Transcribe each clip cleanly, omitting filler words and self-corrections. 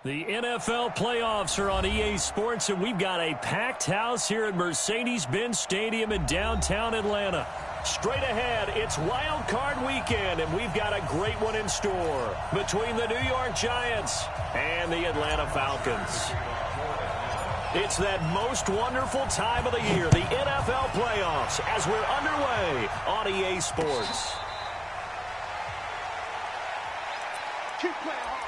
The NFL playoffs are on EA Sports, and we've got a packed house here at Mercedes-Benz Stadium in downtown Atlanta. Straight ahead, it's Wildcard weekend, and we've got a great one in store between the New York Giants and the Atlanta Falcons. It's that most wonderful time of the year, the NFL playoffs, as we're underway on EA Sports. Keep playing hard.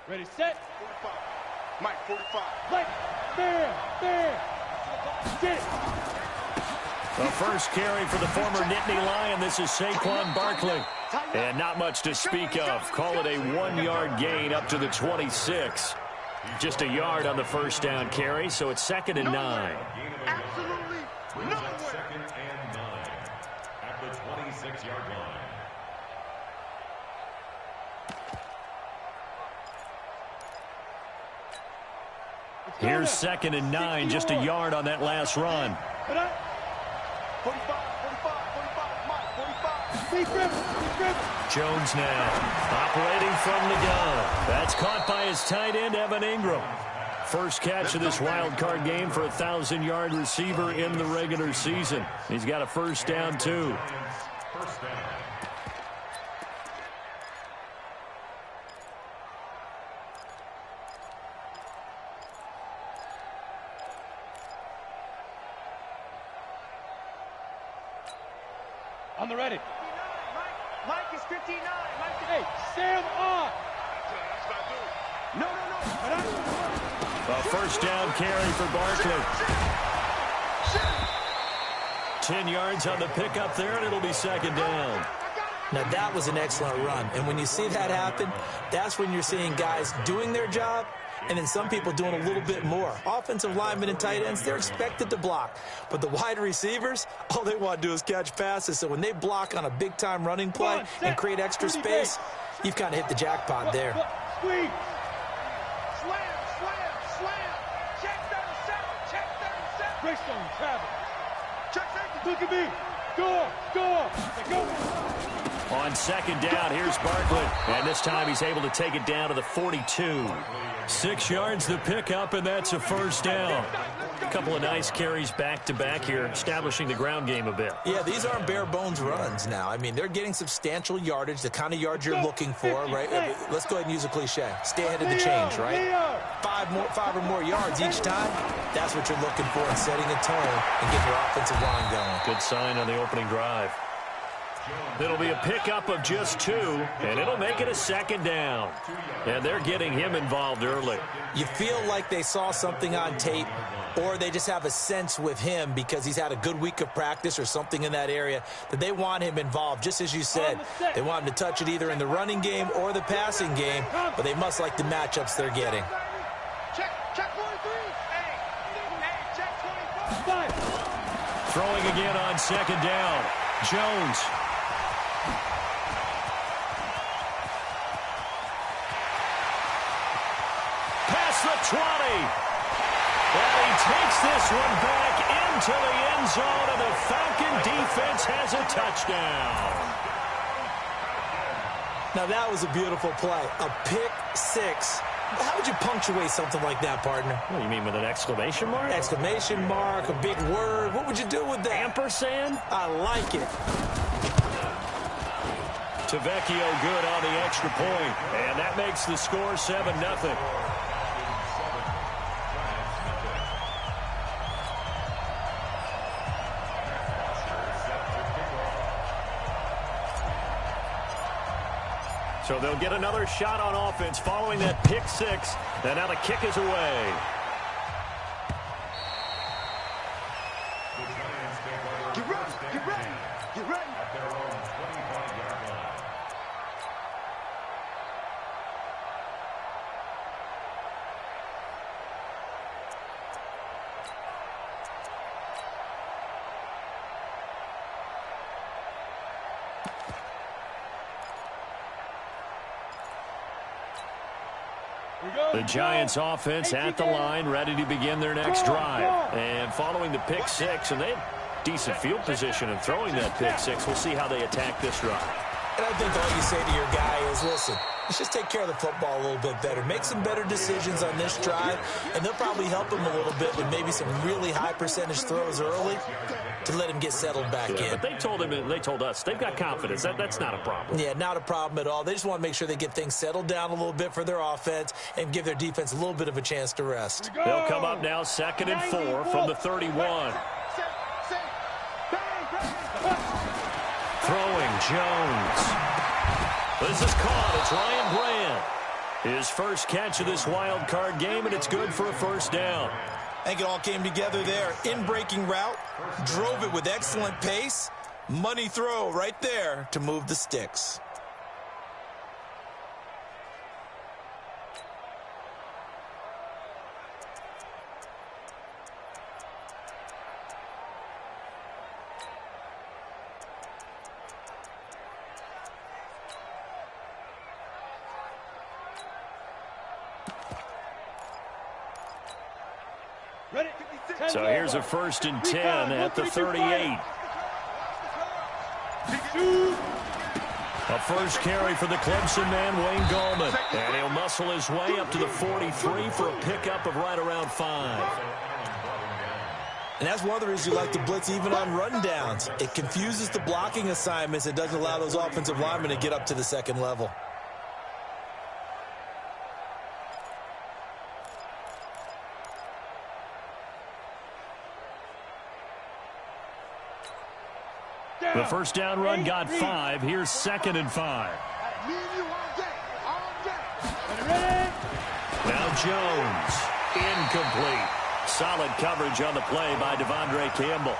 Ready, set. 45. Mike, 45. Mike, there. Get it. The first carry for the former Nittany Lion. This is Saquon Barkley. And not much to speak of. Call it a 1-yard gain up to the 26. Just a yard on the first down carry, so it's 2nd and 9. Absolutely nowhere. 2nd and 9 at the 26-yard line. Here's 2nd and 9, just a yard on that last run. 45, Mike, 45. Jones now operating from the gun. That's caught by his tight end, Evan Ingram. First catch of this wild card game for a 1,000-yard receiver in the regular season. He's got a first down, too. First down. On the ready. Mike is 59. Hey, Sam on. No. A first down carry for Barkley. 10 yards on the pickup there, and it'll be 2nd down. Now, that was an excellent run. And when you see that happen, that's when you're seeing guys doing their job and then some people doing a little bit more. Offensive linemen and tight ends, they're expected to block. But the wide receivers, all they want to do is catch passes. So when they block on a big-time running play and create extra space, you've kind of hit the jackpot there. Squeeze. Slam. Check 37. Greystone, travel. Check safety. Look at me. Go. Go. On 2nd down, here's Barkley. And this time he's able to take it down to the 42. 6 yards the pickup, and that's a first down. A couple of nice carries back-to-back here, establishing the ground game a bit. Yeah, these aren't bare-bones runs now. I mean, they're getting substantial yardage, the kind of yards you're looking for, right? Let's go ahead and use a cliche. Stay ahead of the change, right? 5 or more yards each time. That's what you're looking for in setting a tone and getting your offensive line going. Good sign on the opening drive. It'll be a pickup of just 2, and it'll make it a 2nd down. And they're getting him involved early. You feel like they saw something on tape, or they just have a sense with him because he's had a good week of practice or something in that area that they want him involved. Just as you said, they want him to touch it either in the running game or the passing game, but they must like the matchups they're getting. Check 43. Hey, check 24. Throwing again on 2nd down. Jones. Past the 20. And he takes this one back into the end zone, and the Falcon defense has a touchdown. Now, that was a beautiful play. A pick six. How would you punctuate something like that, partner? What do you mean, with an exclamation mark? Exclamation mark, a big word. What would you do with that? Ampersand? I like it. Tavecchio good on the extra point. And that makes the score 7-0. So they'll get another shot on offense following that pick six. And now the kick is away. Get ready, get ready, get ready. At their own 25-yard line. The Giants offense at the line, ready to begin their next drive. And following the pick six, and they have decent field position in throwing that pick six. We'll see how they attack this drive. And I think all you say to your guy is, listen, let's just take care of the football a little bit better. Make some better decisions on this drive, and they'll probably help him a little bit with maybe some really high percentage throws early to let him get settled back in. But they told him, and they told us, they've got confidence. That's not a problem. Yeah, not a problem at all. They just want to make sure they get things settled down a little bit for their offense and give their defense a little bit of a chance to rest. They'll come up now 2nd and 4 from the 31. Throwing, Jones. This is caught. It's Ryan Brand. His first catch of this wild card game, and it's good for a first down. I think it all came together there. In-breaking route, drove it with excellent pace. Money throw right there to move the sticks. So here's a 1st and 10 at the 38. A first carry for the Clemson man, Wayne Gallman. And he'll muscle his way up to the 43 for a pickup of right around 5. And that's one of the reasons you like to blitz even on rundowns. It confuses the blocking assignments. It doesn't allow those offensive linemen to get up to the second level. The first down run got 5. Here's 2nd and 5. Now Jones. Incomplete. Solid coverage on the play by Devondre Campbell.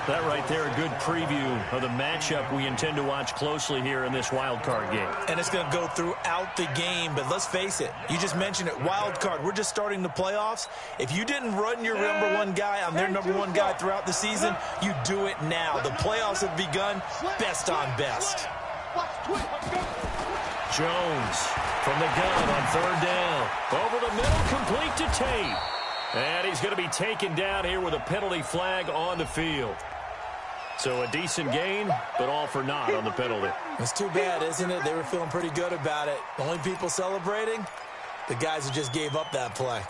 That right there, a good preview of the matchup we intend to watch closely here in this wild card game. And it's going to go throughout the game, but let's face it, you just mentioned it, wild card. We're just starting the playoffs. If you didn't run your number one guy on their number one guy throughout the season, you do it now. The playoffs have begun, best on best. Jones from the gun on 3rd down. Over the middle, complete to Tate. And he's going to be taken down here with a penalty flag on the field. So a decent gain, but all for naught on the penalty. It's too bad, isn't it? They were feeling pretty good about it. The only people celebrating, the guys who just gave up that play.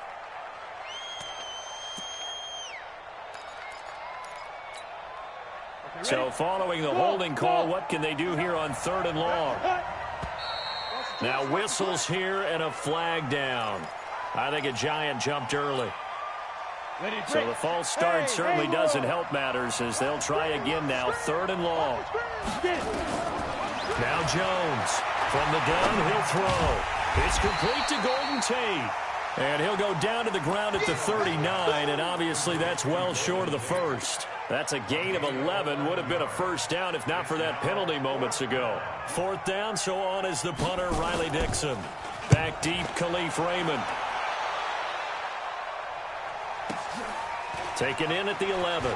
So following the holding call, what can they do here on 3rd and long? Now whistles here and a flag down. I think a Giant jumped early. So the false start certainly doesn't help matters as they'll try again now, 3rd and long. Now Jones from the gun, he'll throw. It's complete to Golden Tate. And he'll go down to the ground at the 39, and obviously that's well short of the first. That's a gain of 11. Would have been a first down if not for that penalty moments ago. 4th down, so on is the punter, Riley Dixon. Back deep, Khalif Raymond. Taken in at the 11.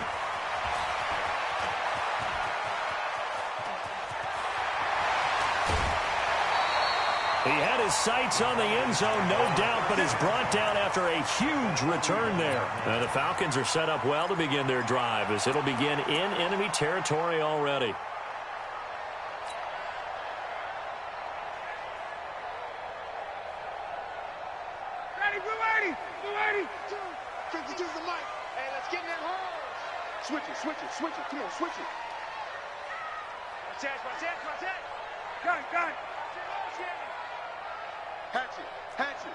He had his sights on the end zone, no doubt, but is brought down after a huge return there. And the Falcons are set up well to begin their drive as it'll begin in enemy territory already. Switch it, switch it, switch it. Come on, switch it. Watch it. Got it. Hatch it.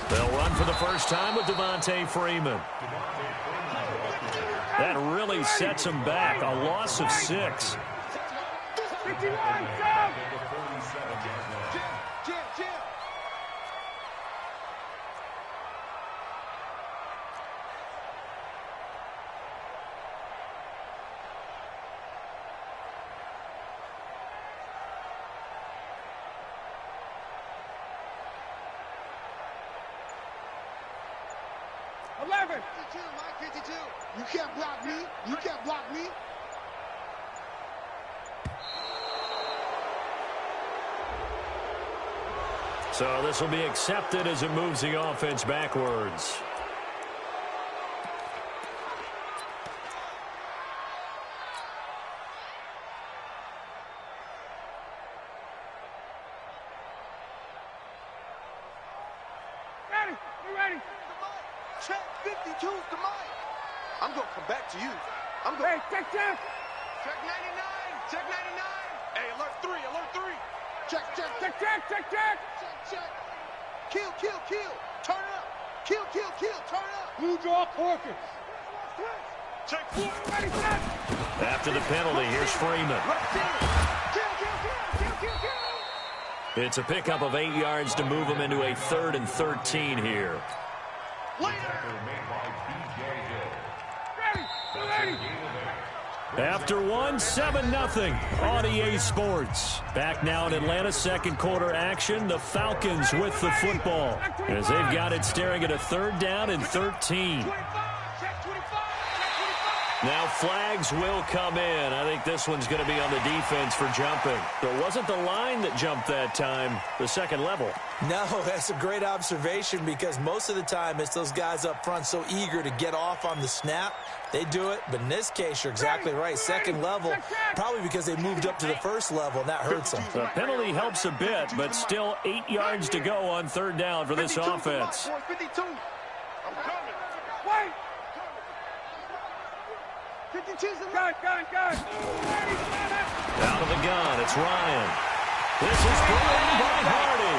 They'll run for the first time with Devontae Freeman. That really sets them back. A loss of 6. 51, Jam. 11. 52, Mike, 52. You can't block me. You can't block me. So this will be accepted as it moves the offense backwards. Ready. Check 52 to Mike. I'm going to come back to you. I'm going. Hey, check. Check 99. Hey, alert 3. Check. Kill. Turn up. Kill. Turn up. Blue draw Corkins. Check 4. Ready, set. After the penalty, here's Freeman. Kill. It's a pickup of 8 yards to move them into a 3rd and 13 here. Ready. After one, 7-0 on EA Sports. Back now in Atlanta, second quarter action. The Falcons with the football as they've got it staring at a 3rd down and 13. Now flags will come in. I think this one's going to be on the defense for jumping. So it wasn't the line that jumped that time, the second level. No, that's a great observation because most of the time it's those guys up front so eager to get off on the snap. They do it, but in this case, you're exactly right. Second level, probably because they moved up to the first level, and that hurts them. The penalty helps a bit, but still 8 yards to go on 3rd down for this offense. 52. I'm coming. Wait. 52's the Gun. Out of the gun, it's Ryan. This is thrown by Hardy.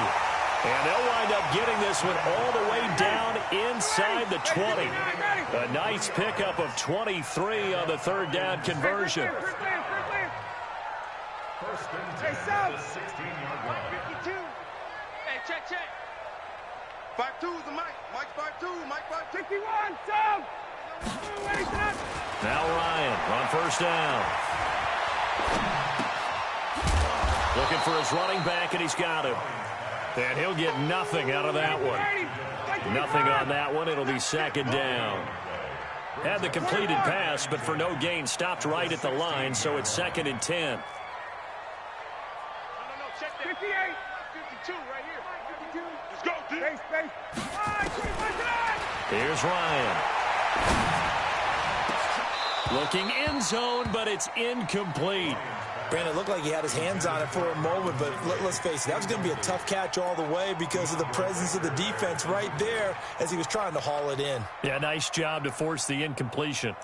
And they'll wind up getting this one all the way down inside the 20. A nice pickup of 23 on the 3rd down conversion. Hey, South. 16-yard line. 52. Hey, check. 5-2's the Mike. Mike 5-2. Mike 5-2. 51, South. Ready, set. Now Ryan on 1st down. Looking for his running back, and he's got him. And he'll get nothing out of that one. Nothing on that one. It'll be 2nd down. Had the completed pass, but for no gain, stopped right at the line, so it's 2nd and 10. No, check that. 58. 52 right here. 52. Let's go, dude. Space. Here's Ryan. Looking end zone, but it's incomplete. Brandon, it looked like he had his hands on it for a moment, but let's face it, that was going to be a tough catch all the way because of the presence of the defense right there as he was trying to haul it in. Yeah, nice job to force the incompletion.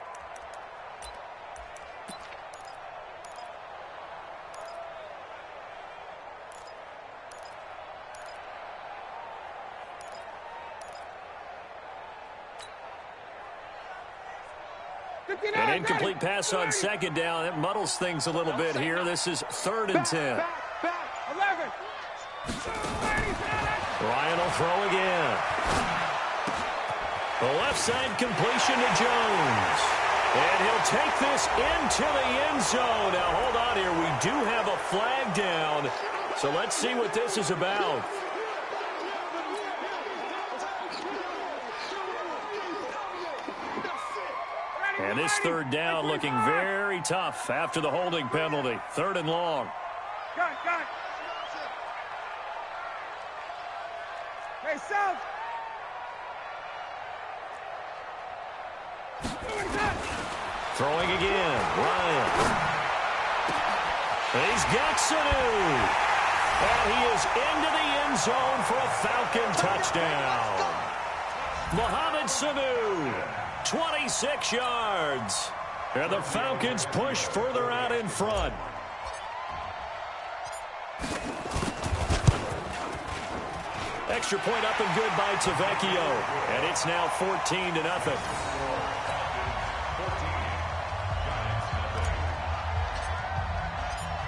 An incomplete pass on 2nd down. It muddles things a little bit here. This is 3rd and 10. 11. Ryan will throw again. The left side completion to Jones. And he'll take this into the end zone. Now, hold on here. We do have a flag down. So let's see what this is about. And this 3rd down looking very tough after the holding penalty. 3rd and long. Got it. Hey, South. Throwing again. Ryan. He's got Sanu. And he is into the end zone for a Falcon touchdown. Mohamed Sanu 26 yards. And the Falcons push further out in front. Extra point up and good by Tavecchio. And it's now 14-0.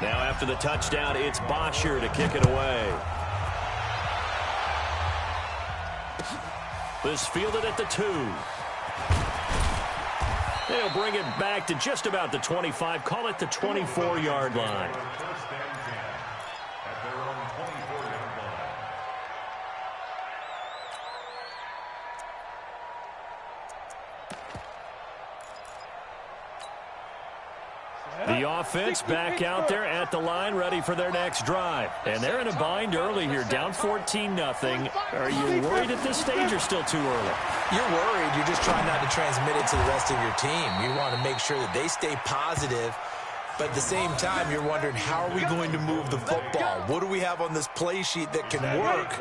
Now after the touchdown, it's Bosher to kick it away. This fielded at the 2. They'll bring it back to just about the 25. Call it the 24-yard line. The offense back out there at the line, ready for their next drive. And they're in a bind early here, down 14-0. Are you worried at this stage or still too early? You're worried. You're just trying not to transmit it to the rest of your team. You want to make sure that they stay positive. But at the same time, you're wondering, how are we going to move the football? What do we have on this play sheet that can work?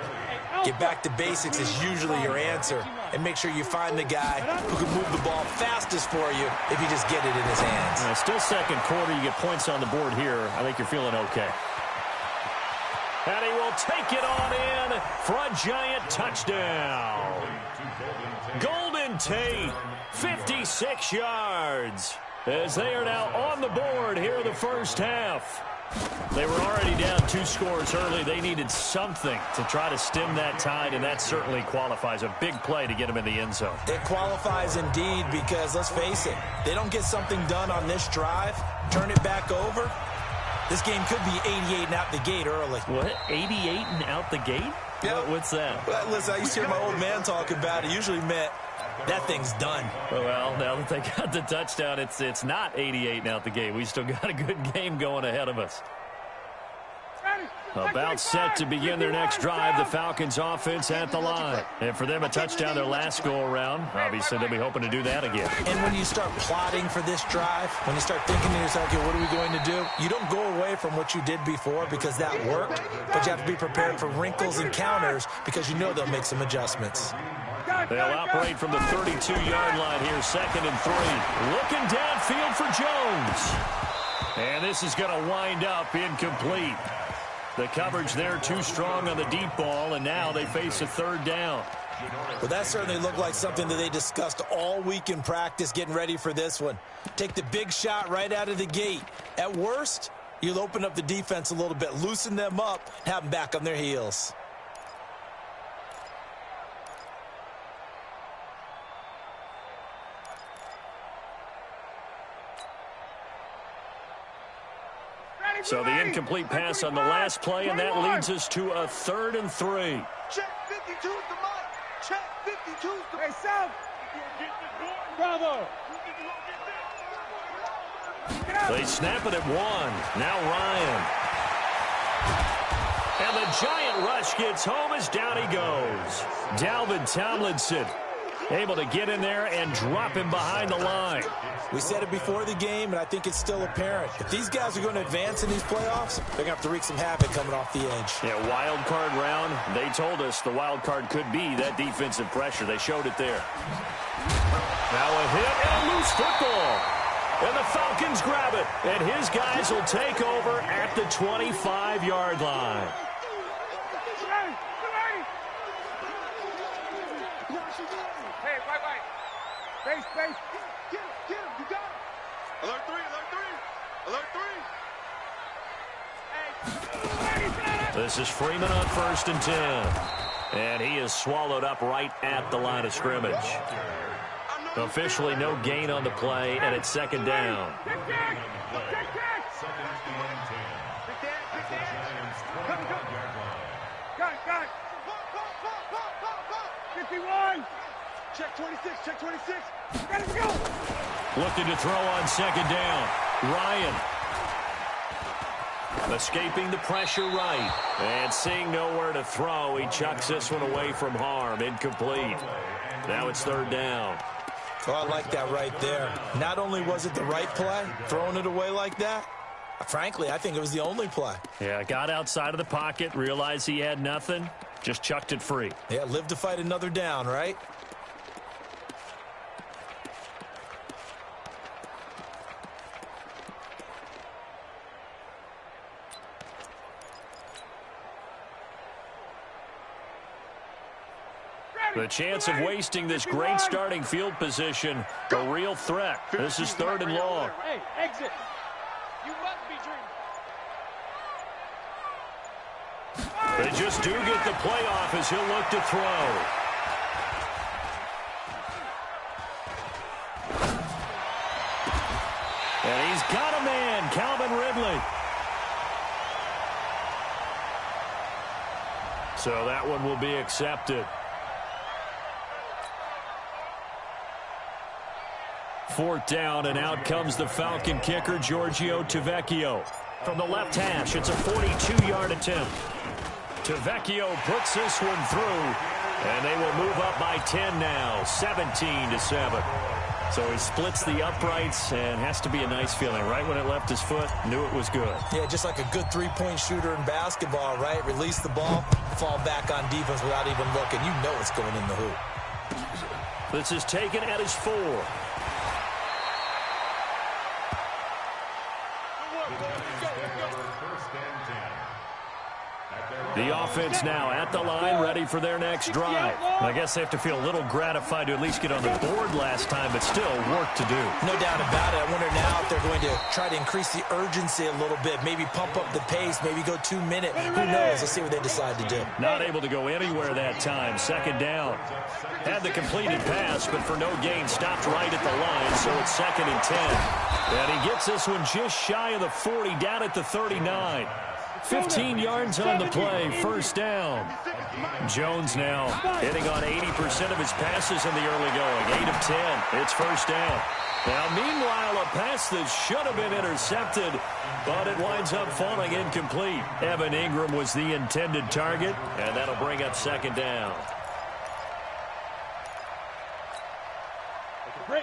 Get back to basics is usually your answer. And make sure you find the guy who can move the ball fastest for you if you just get it in his hands. Still second quarter. You get points on the board here. I think you're feeling okay. And he will take it on in for a giant touchdown. Golden Tate, 56 yards. As they are now on the board here in the first half. They were already down 2 scores early. They needed something to try to stem that tide, and that certainly qualifies. A big play to get them in the end zone. It qualifies indeed because, let's face it, they don't get something done on this drive, turn it back over, this game could be 88 and out the gate early. What? 88 and out the gate? Yeah. What's that? Well, listen, I used to hear my old man talk about it. Usually meant that thing's done. Well, now that they got the touchdown, it's not 88 and out the gate. We still got a good game going ahead of us. About set to begin their next drive, the Falcons offense at the line. And for them, a touchdown their last go-around. Obviously, they'll be hoping to do that again. And when you start plotting for this drive, when you start thinking to yourself, okay, what are we going to do? You don't go away from what you did before because that worked, but you have to be prepared for wrinkles and counters because you know they'll make some adjustments. They'll operate from the 32-yard line here, 2nd and 3. Looking downfield for Jones. And this is going to wind up incomplete. The coverage there too strong on the deep ball, and now they face a 3rd down. Well, that certainly looked like something that they discussed all week in practice getting ready for this one. Take the big shot right out of the gate. At worst, you'll open up the defense a little bit, loosen them up, have them back on their heels. So the incomplete pass on the last play, and that leads us to a 3rd and 3. Check 52's the mic. Check 52's the Hey, South. Bravo. They snap it at 1. Now Ryan. And the giant rush gets home as down he goes. Dalvin Tomlinson able to get in there and drop him behind the line. We said it before the game, and I think it's still apparent. If these guys are going to advance in these playoffs, they're going to have to wreak some havoc coming off the edge. Yeah, wild card round. They told us the wild card could be that defensive pressure. They showed it there. Now a hit and a loose football. And the Falcons grab it. And his guys will take over at the 25-yard line. Hey, right. Base. Get him, you got him. Alert 3. This is Freeman on 1st and 10. And he is swallowed up right at the line of scrimmage. Officially no gain on the play, and it's 2nd down. Got it. 51. Check 26. Let's go. Looking to throw on 2nd down. Ryan. Escaping the pressure right. And seeing nowhere to throw, he chucks this one away from harm. Incomplete. Now it's 3rd down. Oh, I like that right there. Not only was it the right play, throwing it away like that, frankly, I think it was the only play. Yeah, got outside of the pocket, realized he had nothing, just chucked it free. Yeah, live to fight another down, right? The chance of wasting this great starting field position, a real threat. This is 3rd and long. Hey, exit. You must be dreaming. They just do get the playoff as he'll look to throw. And he's got a man, Calvin Ridley. So that one will be accepted. 4th down, and out comes the Falcon kicker, Giorgio Tavecchio. From the left hash, it's a 42-yard attempt. Tavecchio puts this one through, and they will move up by 10 now, 17-7. So he splits the uprights, and has to be a nice feeling. Right when it left his foot, knew it was good. Yeah, just like a good three-point shooter in basketball, right? Release the ball, fall back on defense without even looking. You know it's going in the hoop. This is taken at his 4. The offense now at the line, ready for their next drive. I guess they have to feel a little gratified to at least get on the board last time, but still work to do. No doubt about it. I wonder now if they're going to try to increase the urgency a little bit, maybe pump up the pace, maybe go 2 minutes. Who knows? Let's see what they decide to do. Not able to go anywhere that time. 2nd down. Had the completed pass, but for no gain, stopped right at the line, so it's 2nd and 10. And he gets this one just shy of the 40, down at the 39. 15 yards on the play, 1st down. Jones now hitting on 80% of his passes in the early going, 8 of 10. It's 1st down. Now, meanwhile, a pass that should have been intercepted, but it winds up falling incomplete. Evan Ingram was the intended target, and that'll bring up 2nd down. Break.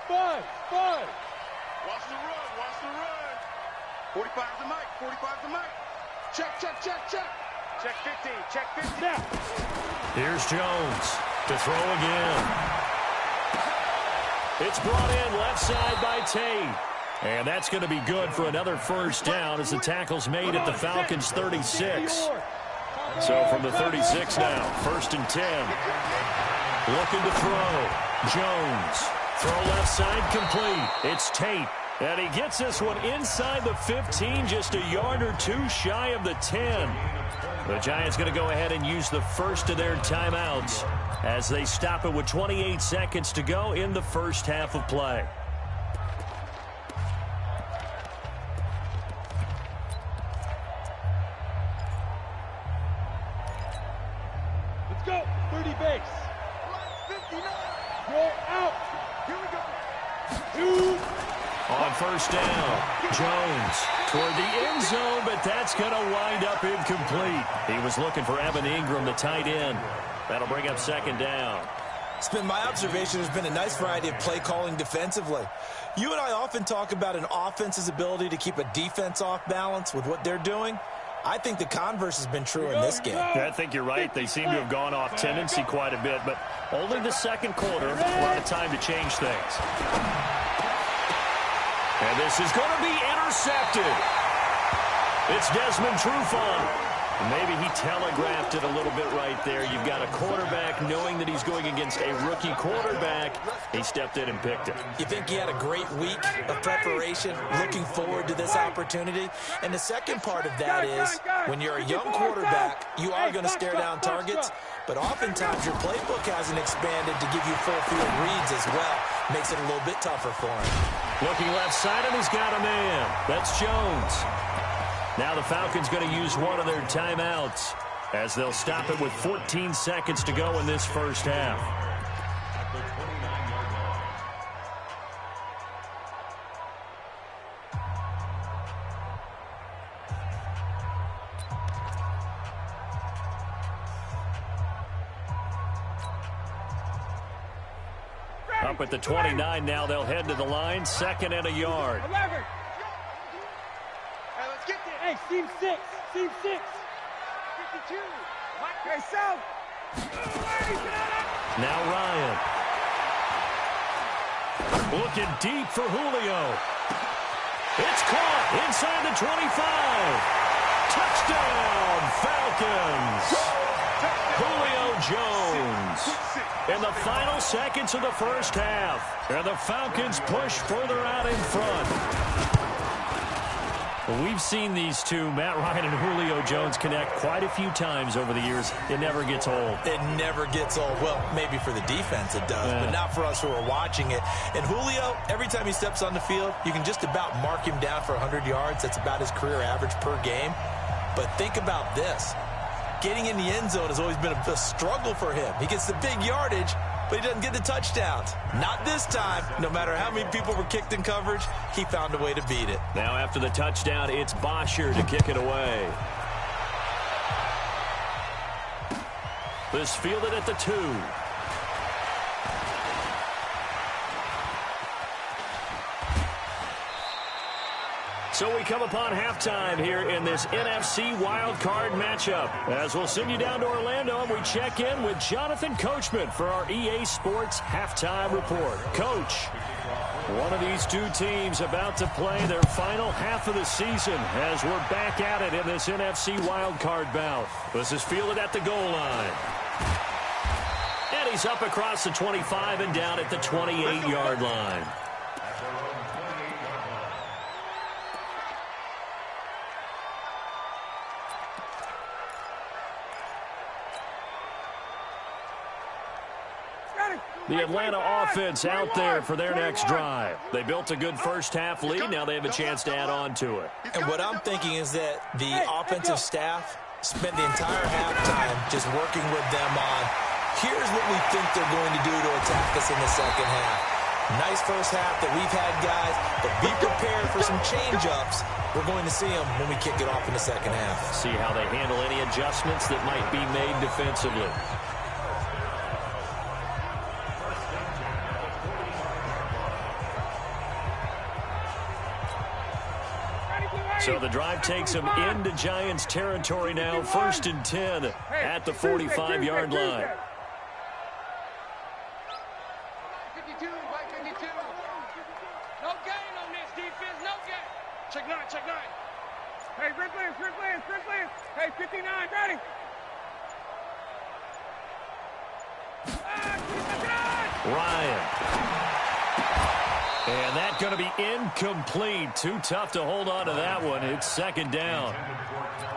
5. Watch the run, watch the run. 45 to Mike, 45 to Mike. Check. Check 15, check 15. Now. Here's Jones to throw again. It's brought in left side by Tate. And that's going to be good for another 1st down as the tackle's made at the Falcons' 36. So from the 36 now, 1st and 10. Looking to throw. Jones. Throw left side complete. It's Tate. And he gets this one inside the 15, just a yard or 2 shy of the 10. The Giants going to go ahead and use the first of their timeouts as they stop it with 28 seconds to go in the 1st half of play. Let's go. 30 base. 59. Roll out. Here we go. 2. On 1st down, Jones toward the end zone, but that's going to wind up incomplete. He was looking for Evan Ingram, the tight end. That'll bring up 2nd down. It's been my observation there's been a nice variety of play calling defensively. You and I often talk about an offense's ability to keep a defense off balance with what they're doing. I think the converse has been true in this game. I think you're right. They seem to have gone off tendency quite a bit, but only the 2nd quarter, a lot of time to change things. And this is going to be intercepted. It's Desmond Trufant. Maybe he telegraphed it a little bit right there. You've got a quarterback knowing that he's going against a rookie quarterback. He stepped in and picked it. You think he had a great week of preparation, looking forward to this opportunity? And the second part of that is, when you're a young quarterback, you are going to stare down targets, but oftentimes your playbook hasn't expanded to give you full field reads as well. Makes it a little bit tougher for him. Looking left side, and he's got a man. That's Jones. Now the Falcons going to use one of their timeouts as they'll stop it with 14 seconds to go in this 1st half. Up at the 29 now, they'll head to the line, 2nd and a yard. 11. Hey, seam 6. Seam 6. 52. Okay, south. Now Ryan. Looking deep for Julio. It's caught inside the 25. Touchdown, Falcons. Julio Jones. In the final seconds of the first half. And the Falcons push further out in front. Well, we've seen these two, Matt Ryan and Julio Jones, connect quite a few times over the years. It never gets old. It never gets old. Well, maybe for the defense it does, but not for us who are watching it. And Julio, every time he steps on the field, you can just about mark him down for 100 yards. That's about his career average per game. But think about this. Getting in the end zone has always been a struggle for him. He gets the big yardage, but he doesn't get the touchdowns. Not this time. No matter how many people were kicked in coverage, he found a way to beat it. Now after the touchdown, it's Bosher to kick it away. This fielded at the 2. So we come upon halftime here in this NFC Wildcard matchup. As we'll send you down to Orlando, and we check in with Jonathan Coachman for our EA Sports Halftime Report. Coach, one of these two teams about to play their final half of the season as we're back at it in this NFC Wildcard bout. This is fielded at the goal line. And he's up across the 25 and down at the 28-yard line. The Atlanta offense out there for their next drive. They built a good first-half lead. Now they have a chance to add on to it. And what I'm thinking is that the offensive staff spent the entire halftime just working with them on, here's what we think they're going to do to attack us in the second half. Nice first half that we've had, guys, but be prepared for some change-ups. We're going to see them when we kick it off in the second half. See how they handle any adjustments that might be made defensively. So the drive takes them into Giants territory now. 1st and 10 at the 45-yard line. 52, by 52. No gain on this defense, no gain. Check 9, check 9. Hey, Rick Lance. Hey, 59, ready. Ryan. And that's going to be incomplete. Too tough to hold on to that one. It's 2nd down.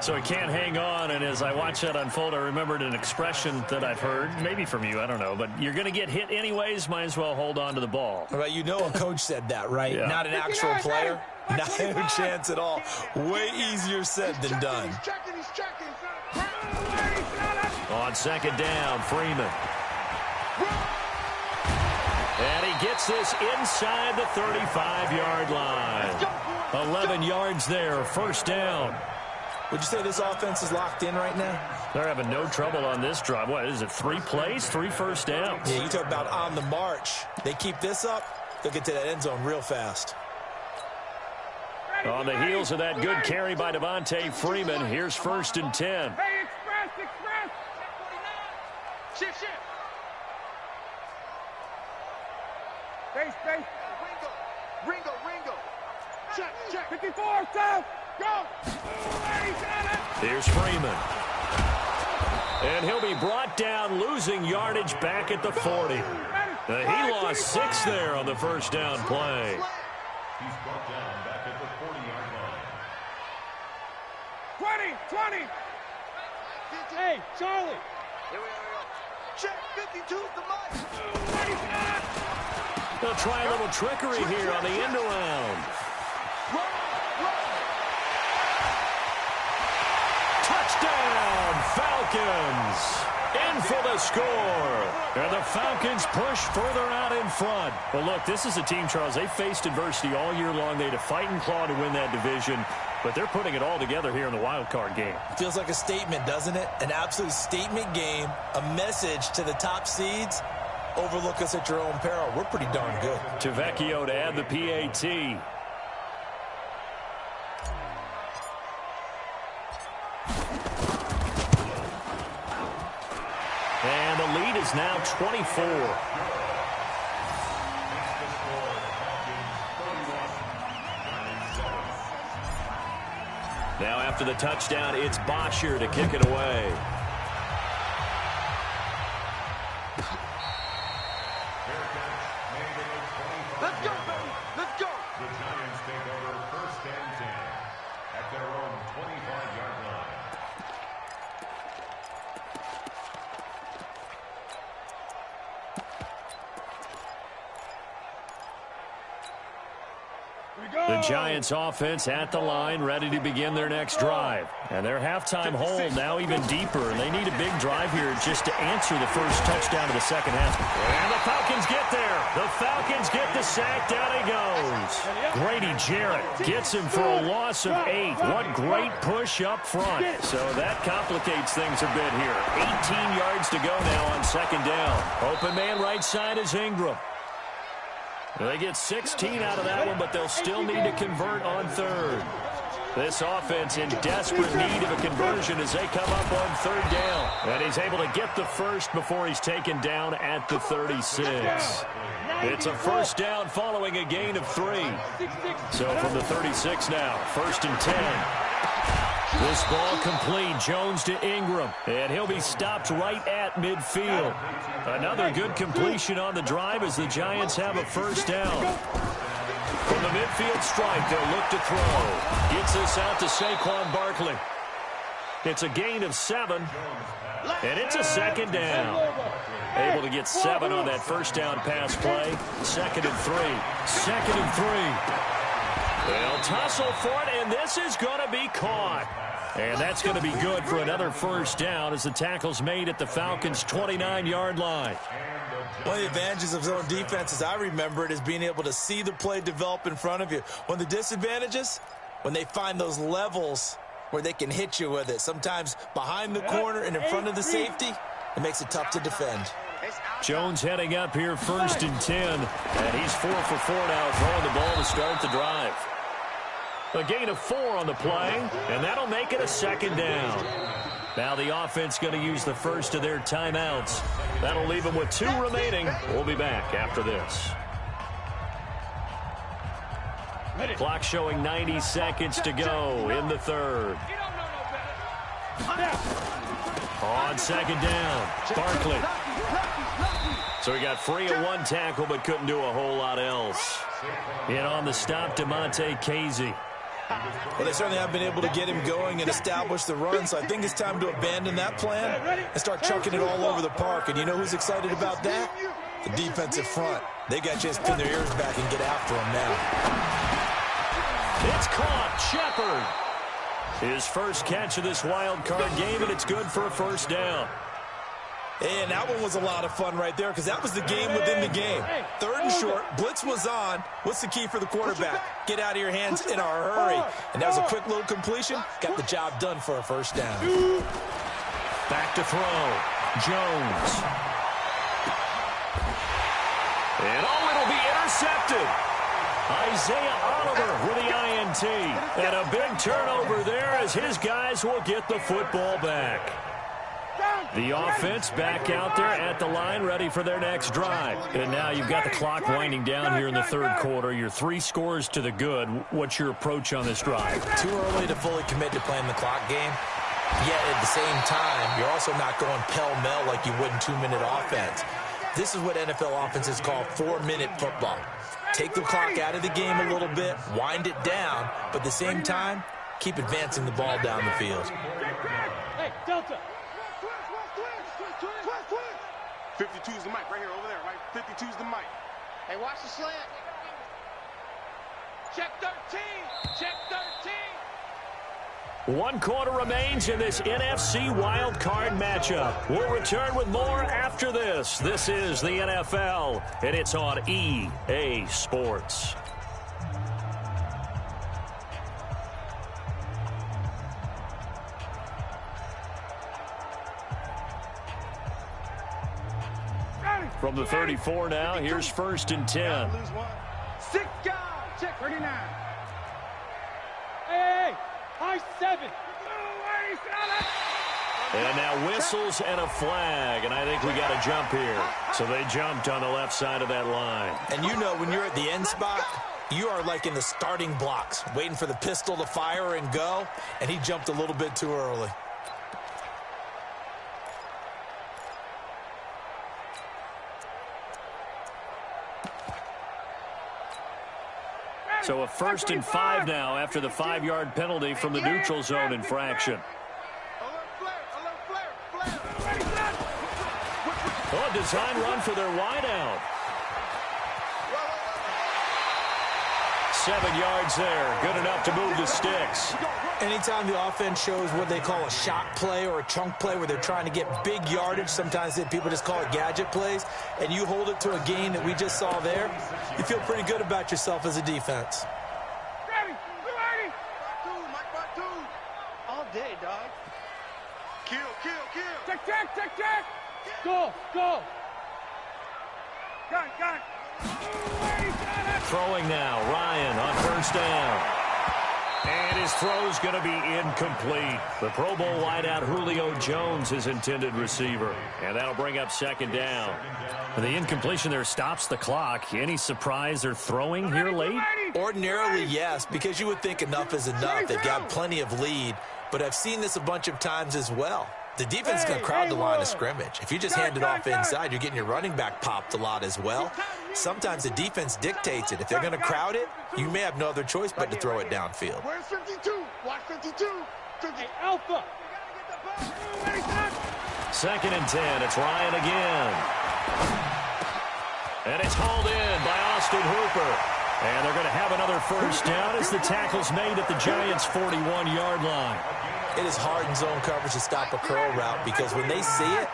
So he can't hang on. And as I watch that unfold, I remembered an expression that I've heard, maybe from you, I don't know. But you're going to get hit anyways, might as well hold on to the ball. Well, you know a coach said that, right? Yeah. Not an actual player. Not a chance at all. Way easier said than done. He's checking. On 2nd down, Freeman. And he gets this inside the 35-yard line. 11 yards there, 1st down. Would you say this offense is locked in right now? They're having no trouble on this drive. What is it, 3 plays, 3 first downs? Yeah, you talk about on the march. They keep this up, they'll get to that end zone real fast. On the heels of that good carry by Devontae Freeman, here's 1st and 10. Hey, express. Shift. Space. Ringo. Check. 54, south. Go. Here's Freeman. And he'll be brought down, losing yardage back at the 40. He lost 6 there on the first down play. He's brought down back at the 40-yard line. 20. Hey, Charlie. Here we go. Check. 52's the mic. They'll try a little trickery here on the end around. Touchdown, Falcons. In for the score. And the Falcons push further out in front. Well, look, this is a team, Charles, they faced adversity all year long. They had to fight and claw to win that division. But they're putting it all together here in the wild card game. Feels like a statement, doesn't it? An absolute statement game, a message to the top seeds. Overlook us at your own peril. We're pretty darn good. Tavecchio to add the PAT. And the lead is now 24. Now after the touchdown, it's Bosher to kick it away. The Giants offense at the line, ready to begin their next drive. And their halftime hole now even deeper, and they need a big drive here just to answer the first touchdown of the second half. And the Falcons get there. The Falcons get the sack. Down he goes. Grady Jarrett gets him for a loss of 8. What great push up front. So that complicates things a bit here. 18 yards to go now on second down. Open man right side is Ingram. They get 16 out of that one, but they'll still need to convert on third. This offense in desperate need of a conversion as they come up on third down. And he's able to get the first before he's taken down at the 36. It's a first down following a gain of 3. So from the 36 now, 1st and 10. This ball complete. Jones to Ingram. And he'll be stopped right at midfield. Another good completion on the drive as the Giants have a first down. From the midfield strike, they'll look to throw. Gets this out to Saquon Barkley. It's a gain of 7. And it's a second down. Able to get 7 on that first down pass play. 2nd and 3. 2nd and 3. They'll tussle for it, and this is going to be caught. And that's going to be good for another first down as the tackle's made at the Falcons' 29-yard line. One of the advantages of zone defense, as I remember it, is being able to see the play develop in front of you. One of the disadvantages, when they find those levels where they can hit you with it. Sometimes behind the corner and in front of the safety, it makes it tough to defend. Jones heading up here 1st and 10. And he's 4 for 4 now, throwing the ball to start the drive. A gain of 4 on the play, and that'll make it a second down. Now the offense going to use the first of their timeouts. That'll leave them with 2 remaining. We'll be back after this. Clock showing 90 seconds to go in the third. On second down, Barkley. So he got free of 1 tackle but couldn't do a whole lot else. In on the stop, DeMonte Casey. Well, they certainly have been able to get him going and establish the run, so I think it's time to abandon that plan and start chucking it all over the park. And you know who's excited about that? The defensive front. They got a chance to pin their ears back and get after him now. It's caught. Shepard. His first catch of this wild card game, and it's good for a first down. And that one was a lot of fun right there because that was the game within the game. 3rd and short, blitz was on. What's the key for the quarterback? Get out of your hands in a hurry. And that was a quick little completion. Got the job done for a first down. Back to throw. Jones. And it'll be intercepted. Isaiah Oliver with the INT. And a big turnover there as his guys will get the football back. The offense back out there at the line, ready for their next drive. And now you've got the clock winding down here in the third quarter. You're 3 scores to the good. What's your approach on this drive? Too early to fully commit to playing the clock game. Yet at the same time, you're also not going pell-mell like you would in 2-minute offense. This is what NFL offenses call 4-minute football. Take the clock out of the game a little bit, wind it down, but at the same time, keep advancing the ball down the field. Hey, Delta. 52's the mic right here, over there, right? 52's the mic. Hey, watch the slant. Check 13. Check 13. 1 quarter remains in this NFC wildcard matchup. We'll return with more after this. This is the NFL, and it's on EA Sports. From the 34 now, here's 1st and 10. 6 guys. Check 39. Hey, high 7. And now whistles and a flag, and I think we got a jump here. So they jumped on the left side of that line. And you know when you're at the end spot, you are like in the starting blocks, waiting for the pistol to fire and go, and he jumped a little bit too early. So a 1st and 5 now after the 5-yard penalty from the neutral zone infraction. Oh, a design run for their wideout. 7 yards there. Good enough to move the sticks. Anytime the offense shows what they call a shot play or a chunk play where they're trying to get big yardage, sometimes people just call it gadget plays, and you hold it to a gain that we just saw there, you feel pretty good about yourself as a defense. Ready, ready. Mike, two. All day, dog. Kill. Check. Go. Gun. Throwing now, Ryan on first down. And his throw's going to be incomplete. The Pro Bowl wideout Julio Jones, his intended receiver. And that'll bring up second down. The incompletion there stops the clock. Any surprise they're throwing here late? Ordinarily, yes, because you would think enough is enough. They've got plenty of lead, but I've seen this a bunch of times as well. The defense is going to crowd the line of scrimmage. If you just hand it off inside, you're getting your running back popped a lot as well. Sometimes the defense dictates it. If they're going to crowd it, you may have no other choice but to throw it downfield. Where's 52? Watch 52. Hey, Alpha. Second and 10. It's Ryan again. And it's hauled in by Austin Hooper. And they're going to have another first down as the tackle's made at the Giants' 41-yard line. It is hard in zone coverage to stop a curl route because when they see it,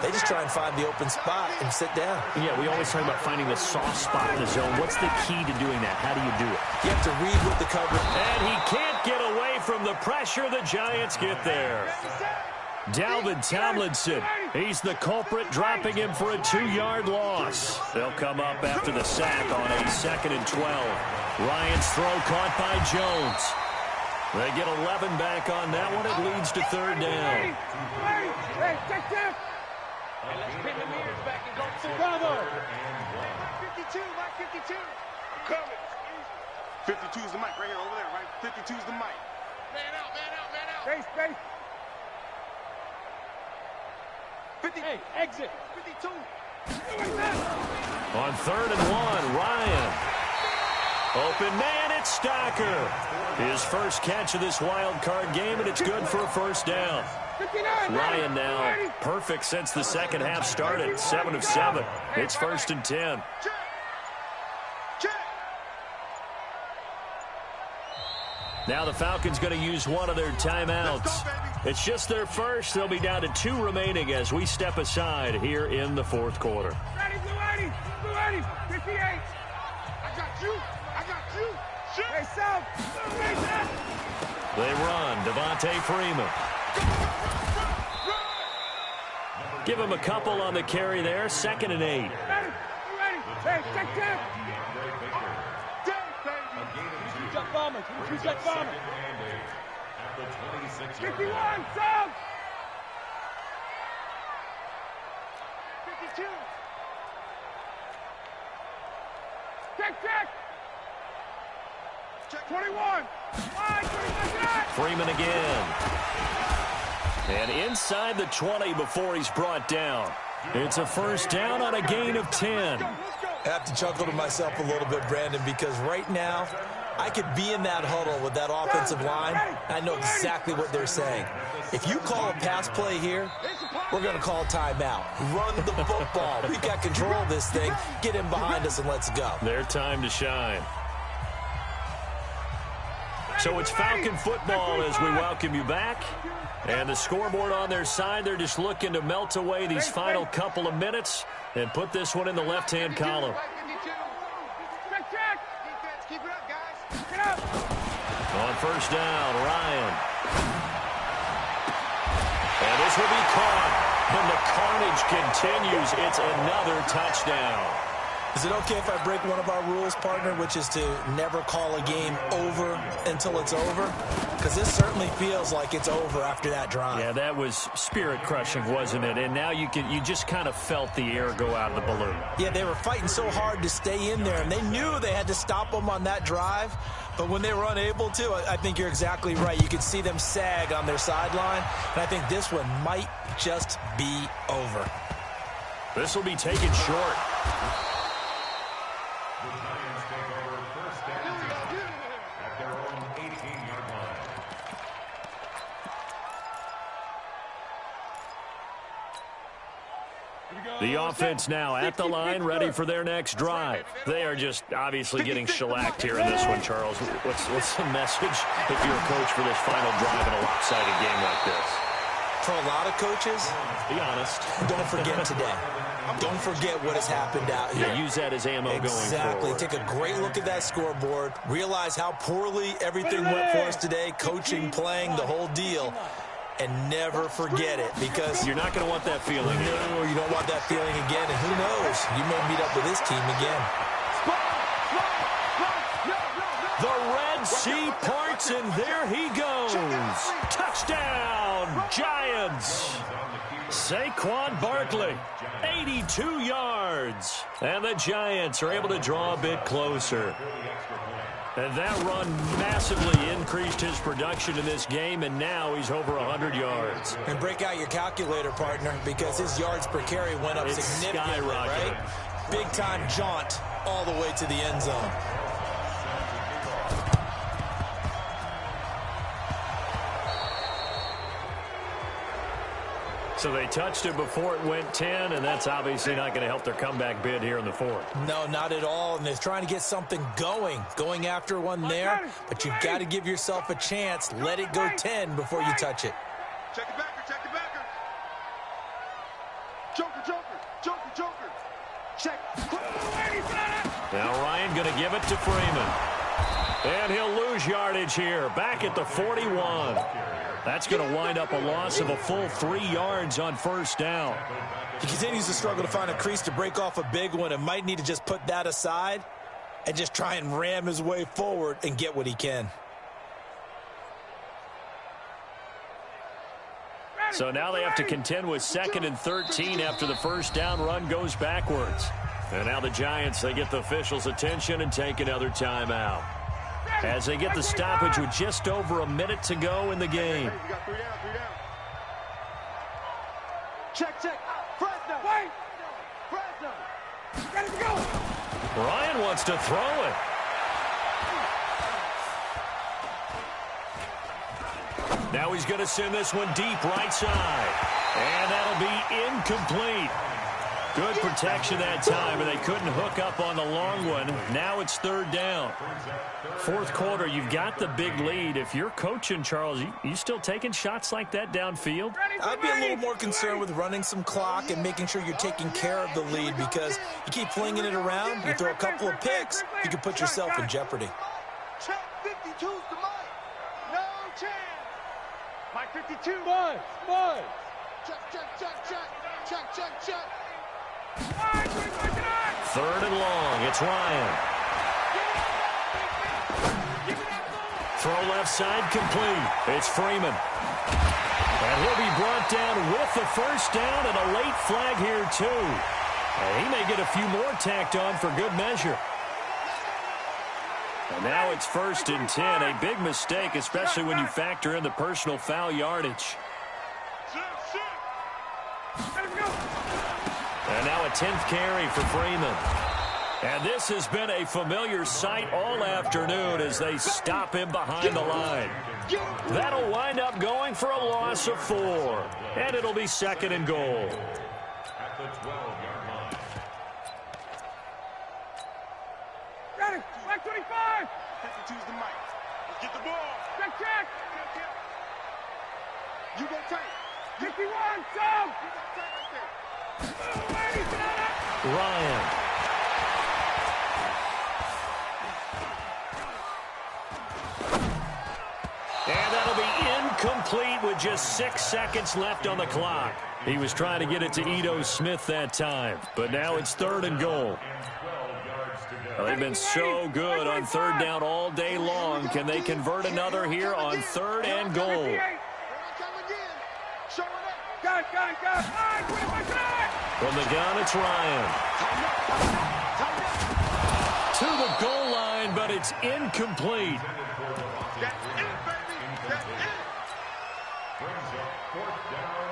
they just try and find the open spot and sit down. Yeah, we always talk about finding the soft spot in the zone. What's the key to doing that? How do you do it? You have to read with the coverage. And he can't get away from the pressure. The Giants get there. Dalvin Tomlinson, he's the culprit, dropping him for a 2-yard loss. They'll come up after the sack on a 2nd and 12. Ryan's throw caught by Jones. They get 11 back on that one. It leads to third down. Hey, check. Hey, let's pin the mirrors back and go through. Bravo. 52, Mike 52. Coming. 52 is the mic right here, over there, right? 52 is the mic. Man out. Space. 50. Hey, exit. 52. On 3rd and 1, Ryan. Open man, it's Stocker. His first catch of this wild card game, and it's good for a first down. 59. Ryan now perfect since the second half started. 7 of 7. It's 1st and 10. Check. Now the Falcons going to use one of their timeouts. It's just their first. They'll be down to 2 remaining as we step aside here in the 4th quarter. Ready, 58. I got you. Hey, South. They run. Devontae Freeman. Give him a couple on the carry there. 2nd and 8. Ready. Hey, check. Jet bomber. 51, South. 52. Check. 21. Freeman again. And inside the 20 before he's brought down. It's a first down on a gain of 10. I have to chuckle to myself a little bit, Brandon, because right now I could be in that huddle with that offensive line. I know exactly what they're saying. If you call a pass play here, we're going to call timeout. Run the football. We've got control of this thing. Get him behind us and let's go. Their time to shine. So it's Falcon football as we welcome you back. And the scoreboard on their side, they're just looking to melt away these final couple of minutes and put this one in the left-hand column. Check. Defense, keep it up, guys. Get up. On first down, Ryan. And this will be caught. And the carnage continues. It's another touchdown. Is it okay if I break one of our rules, partner, which is to never call a game over until it's over? Because this certainly feels like it's over after that drive. Yeah, that was spirit-crushing, wasn't it? And now you just kind of felt the air go out of the balloon. Yeah, they were fighting so hard to stay in there, and they knew they had to stop them on that drive. But when they were unable to, I think you're exactly right. You could see them sag on their sideline, and I think this one might just be over. This will be taken short. Here we go. The offense now at the line, ready for their next drive. They are just obviously getting shellacked here in this one, Charles. What's the message if you're a coach for this final drive in a lopsided game like this? For a lot of coaches, be honest. Don't forget today. Don't forget what has happened out here. Yeah, use that as ammo going forward. Exactly. Take a great look at that scoreboard. Realize how poorly everything went for us today, coaching, playing, the whole deal. And never forget it, because you're not going to want that feeling. No, you don't want that feeling again. And who knows? You may meet up with this team again. The Red Sea parts, and there he goes. Touchdown, Giants. Saquon Barkley, 82 yards. And the Giants are able to draw a bit closer. And that run massively increased his production in this game, and now he's over 100 yards. And break out your calculator, partner, because his yards per carry went up significantly, right? Big-time jaunt all the way to the end zone. So they touched it before it went 10, and that's obviously not going to help their comeback bid here in the fourth. No, not at all, and they're trying to get something going after one there, but you've got to give yourself a chance. Let it go 10 before you touch it. Check the backer, check the backer. Joker, joker, joker, joker. Check. Now Ryan going to give it to Freeman. And he'll lose yardage here, back at the 41. That's going to wind up a loss of a full 3 yards on first down. He continues to struggle to find a crease to break off a big one, and might need to just put that aside and just try and ram his way forward and get what he can. So now they have to contend with 2nd and 13 after the first down run goes backwards. And now the Giants, they get the officials' attention and take another timeout, as they get the stoppage with just over a minute to go in the game. You got 3 down, 3 down. Check, check. Fresno. Wait. Fresno. Ready to go. Ryan wants to throw it. Now he's going to send this one deep right side. And that'll be incomplete. Good protection that time, and they couldn't hook up on the long one. Now it's 3rd down. Fourth quarter, you've got the big lead. If you're coaching, Charles, you still taking shots like that downfield? I'd be a little more concerned with running some clock and making sure you're taking care of the lead, because you keep flinging it around, you throw a couple of picks, you can put yourself in jeopardy. Check 52's the mic. No chance. Mike 52. One. Check, check, check, check. Check, check, check. 3rd and long. It's Ryan. Throw left side complete. It's Freeman. And he'll be brought down with the first down, and a late flag here too. And he may get a few more tacked on for good measure. And now it's 1st and 10. A big mistake, especially when you factor in the personal foul yardage. And now a 10th carry for Freeman. And this has been a familiar sight all afternoon as they stop him behind the line. That'll wind up going for a loss of 4. And it'll be 2nd and goal. At the 12-yard line. Ready. Mike 25. 52's the mic. Let's get the ball. Check, check. You go tight. 51. Go. You go tight right there. Ryan. And that'll be incomplete with just 6 seconds left on the clock. He was trying to get it to Ito Smith that time, but now it's 3rd and goal. Well, they've been so good on 3rd down all day long. Can they convert another here on 3rd and goal? Gun. From the gun, it's Ryan. To the goal line, but it's incomplete. That's it, baby. That's it. Brings up 4th down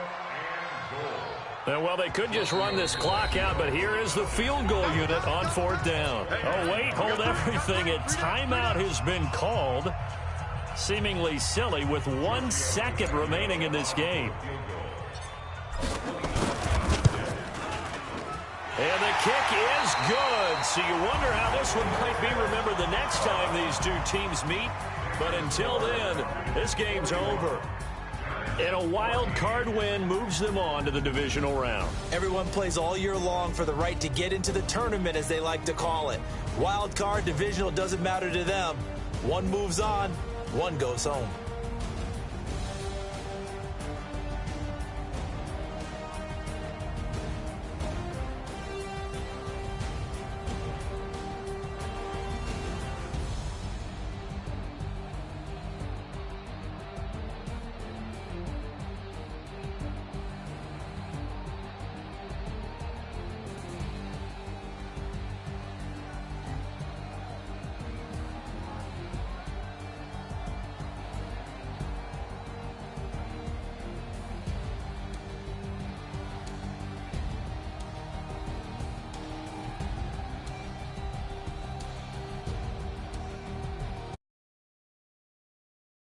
and goal. Well, they could just run this clock out, but here is the field goal unit on 4th down. Oh, wait, hold everything. A timeout has been called. Seemingly silly with 1 second remaining in this game. And the kick is good. So you wonder how this one might be remembered the next time these two teams meet. But until then, this game's over. And a wild card win moves them on to the divisional round. Everyone plays all year long for the right to get into the tournament, as they like to call it. Wild card, divisional, doesn't matter to them. One moves on, one goes home.